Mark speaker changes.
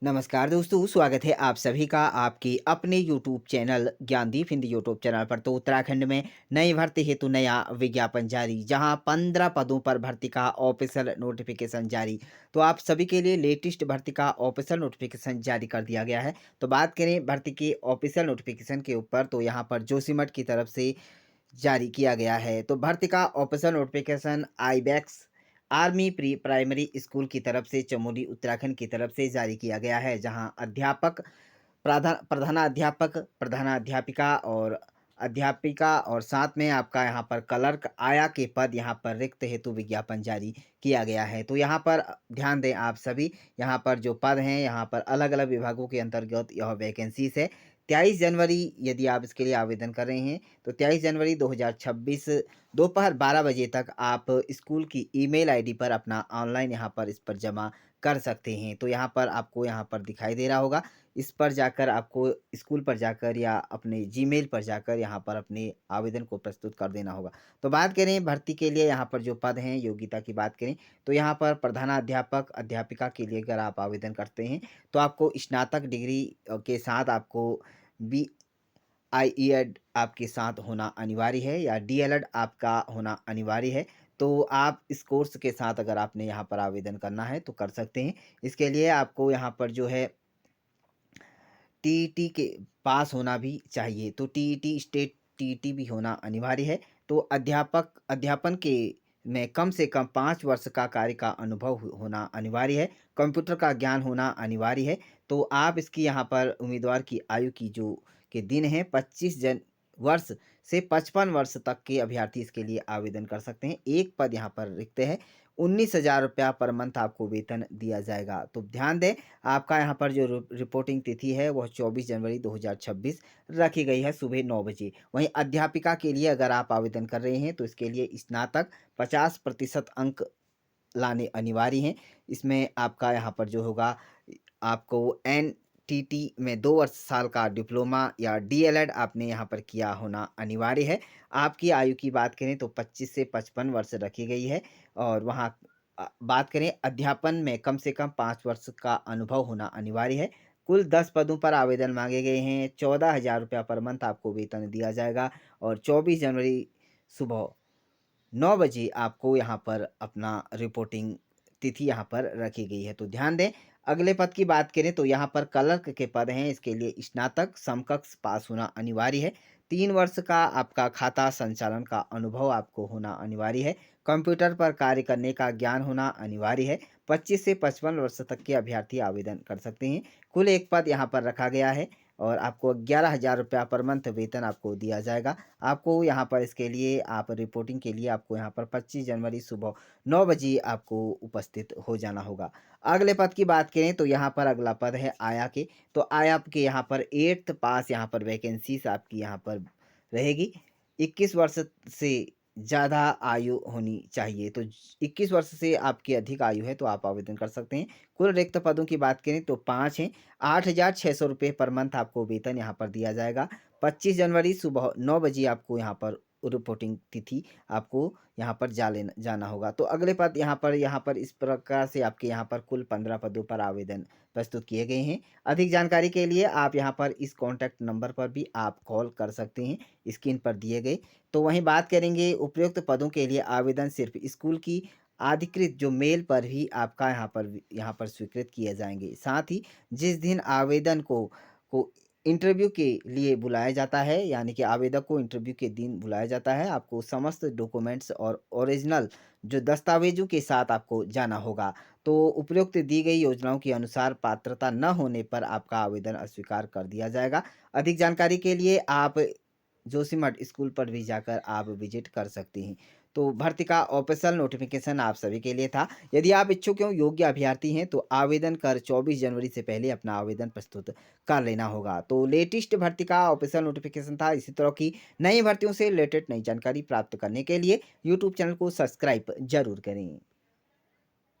Speaker 1: नमस्कार दोस्तों, स्वागत है आप सभी का आपके अपने YouTube channel Gyandeep Hindi YouTube channel पर। तो उत्तराखंड में नई भर्ती हेतु नया विज्ञापन जारी, जहां 15 पदों पर भर्ती का ऑफिशियल नोटिफिकेशन जारी। तो आप सभी के लिए लेटेस्ट भर्ती का ऑफिशियल नोटिफिकेशन जारी कर दिया गया है। तो बात करें भर्ती के ऑफिशियल नोटिफिकेशन के ऊपर, तो यहाँ पर जोशीमठ की तरफ से जारी किया गया है। तो भर्ती का official notification ibex army pre primary school की तरफ से चमोली उत्तराखंड की तरफ से जारी किया गया है, जहां अध्यापक प्रधानाध्यापक, प्रधानाध्यापिका और अध्यापिका और साथ में आपका यहाँ पर क्लर्क आया के पद यहाँ पर रिक्त हेतु विज्ञापन जारी किया गया है। तो यहाँ पर ध्यान दें आप सभी, यहाँ पर जो पद हैं यहाँ पर अलग-अलग विभागों के अंतर्गत यह वैकेंसीज़ है। 23 जनवरी यदि आप इसके लिए आवेदन कर रहे हैं, तो 23 जनवरी 2026 दोपहर 12 बजे तक आप स्कूल की ईमेल आईडी पर अपना ऑनलाइन यहाँ पर इस पर जमा कर सकते हैं। तो यहाँ पर आपको यहाँ पर दिखाई दे रहा होगा, इस पर जाकर आपको स्कूल पर जाकर या अपने जीमेल पर जाकर यहाँ पर अपने आवेदन को प्रस्तुत कर देना होगा। तो बात करें भर्ती के लिए यहाँ पर जो पद हैं, योग्यता की बात करें, तो यहाँ पर प्रधानाध्यापक, अध्यापिका के लिए अगर आप आवेदन करते हैं, तो आपको स्नातक डिग्री के साथ आपको बीआईएड आपके साथ होना अनिवार्य है या डीएलएड आपका होना अनिवार्य है। तो आप इस कोर्स के साथ अगर आपने यहाँ पर आवेदन करना है, तो कर सकते हैं। इसके लिए आपको यहाँ पर जो है टीईटी के पास होना भी चाहिए। तो टीईटी स्टेट टीईटी भी होना अनिवार्य है। तो अध्यापन के में कम से कम 5 वर्ष का कार्य का अनुभव होना अनिवार्य है। कंप्यूटर का ज्ञान होना अनिवार्य है। तो आप इसकी यहाँ पर उम्मीदवार की आयु की जो के दिन हैं, 25 वर्ष से 55 वर्ष तक के अभ्यर्थी इसके लिए आवेदन कर सकते हैं। एक पद यहाँ पर रिक्त है। 19,000 रुपया पर मंथ आपको वेतन दिया जाएगा। तो ध्यान दें, आपका यहाँ पर जो रिपोर्टिंग तिथि है वह 24 जनवरी 2026 रखी गई है सुबह 9 बजे। वहीं अध्यापिका के लिए अगर आप आवेदन कर रहे हैं, तो इसके लिए स्नातक 50% अंक लाने अनिवार्य हैं। इसमें आपका यहाँ पर जो होगा, आपको एनटीटी में 2 वर्ष साल का डिप्लोमा या डीएलएड आपने यहाँ पर किया होना अनिवार्य है। आपकी आयु की बात करें तो 25 से 55 वर्ष रखी गई है। और वहाँ बात करें अध्यापन में कम से कम 5 वर्ष का अनुभव होना अनिवार्य है। कुल 10 पदों पर आवेदन माँगे गए हैं। 14,000 रुपया पर मंथ आपको वेतन दिया जाएगा और 24 जनवरी सुबह 9 बजे आपको यहाँ पर अपना रिपोर्टिंग तिथि यहाँ पर रखी गई है। तो ध्यान दें, अगले पद की बात करें तो यहाँ पर क्लर्क के पद हैं। इसके लिए स्नातक समकक्ष पास होना अनिवार्य है। 3 वर्ष का आपका खाता संचालन का अनुभव आपको होना अनिवार्य है। कंप्यूटर पर कार्य करने का ज्ञान होना अनिवार्य है। 25 से 55 वर्ष तक के अभ्यर्थी आवेदन कर सकते हैं। कुल एक पद यहाँ पर रखा गया है और आपको 11,000 रुपया पर मंथ वेतन आपको दिया जाएगा। आपको यहाँ पर इसके लिए आप रिपोर्टिंग के लिए आपको यहाँ पर 25 जनवरी सुबह 9 बजे आपको उपस्थित हो जाना होगा। अगले पद की बात करें तो यहाँ पर अगला पद है आया के। तो आया के यहाँ पर 8th पास यहाँ पर वैकेंसीज आपकी यहाँ पर रहेगी। 21 वर्ष से ज़्यादा आयु होनी चाहिए। तो 21 वर्ष से आपकी अधिक आयु है तो आप आवेदन कर सकते हैं। कुल रिक्त पदों की बात करें तो 5 हैं। 8,600 रुपये पर मंथ आपको वेतन यहाँ पर दिया जाएगा। 25 जनवरी सुबह 9 बजे आपको यहाँ पर रिपोर्टिंग तिथि आपको यहाँ पर जाना होगा। तो अगले पद यहाँ पर इस प्रकार से आपके यहाँ पर कुल 15 पदों पर आवेदन प्रस्तुत किए गए हैं। अधिक जानकारी के लिए आप यहाँ पर इस कॉन्टैक्ट नंबर पर भी आप कॉल कर सकते हैं, स्क्रीन पर दिए गए। तो वहीं बात करेंगे उपयुक्त पदों के लिए आवेदन सिर्फ स्कूल की अधिकृत जो मेल पर ही आपका यहाँ पर स्वीकृत किए जाएँगे। साथ ही जिस दिन आवेदन को इंटरव्यू के लिए बुलाया जाता है, यानी कि आवेदक को इंटरव्यू के दिन बुलाया जाता है, आपको समस्त डॉक्यूमेंट्स और ओरिजिनल जो दस्तावेजों के साथ आपको जाना होगा। तो उपरोक्त दी गई योजनाओं के अनुसार पात्रता न होने पर आपका आवेदन अस्वीकार कर दिया जाएगा। अधिक जानकारी के लिए आप जोशीमठ स्कूल पर भी जाकर आप विजिट कर सकती हैं। तो भर्ती का ऑफिशियल नोटिफिकेशन आप सभी के लिए था। यदि आप इच्छुक एवं योग्य अभ्यर्थी हैं तो आवेदन कर 24 जनवरी से पहले अपना आवेदन प्रस्तुत कर लेना होगा। तो लेटेस्ट भर्ती का ऑफिशियल नोटिफिकेशन था। इसी तरह की नई भर्तियों से रिलेटेड नई जानकारी प्राप्त करने के लिए यूट्यूब चैनल को सब्सक्राइब जरूर करें।